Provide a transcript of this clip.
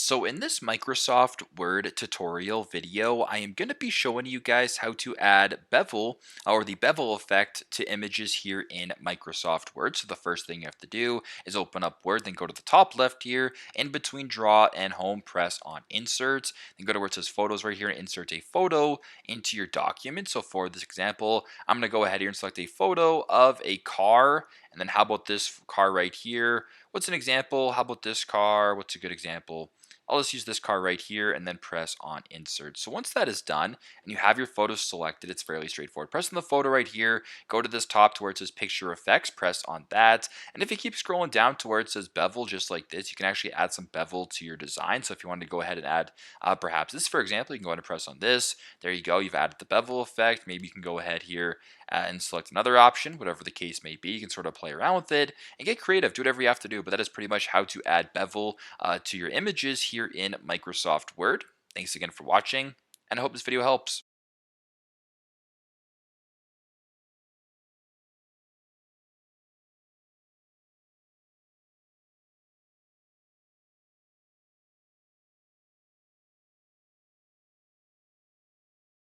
So in this Microsoft Word tutorial video, I am going to be showing you guys how to add bevel or the bevel effect to images here in Microsoft Word. So the first thing you have to do is open up Word, then go to the top left here, in between draw and home, press on insert, then go to where it says photos right here and insert a photo into your document. So for this example, I'm going to go ahead here and select a photo of a car. And then how about this car right here? What's an example? How about this car? What's a good example? I'll just use this car right here and then press on insert. So once that is done and you have your photo selected, it's fairly straightforward. Press on the photo right here, go to this top to where it says picture effects, press on that. And if you keep scrolling down to where it says bevel, just like this, you can actually add some bevel to your design. So if you wanted to go ahead and add perhaps this, for example, you can go ahead and press on this. There you go. You've added the bevel effect. Maybe you can go ahead here and select another option, whatever the case may be. You can sort of play around with it and get creative. Do whatever you have to do. But that is pretty much how to add bevel to your images here in Microsoft Word. Thanks again for watching, and I hope this video helps.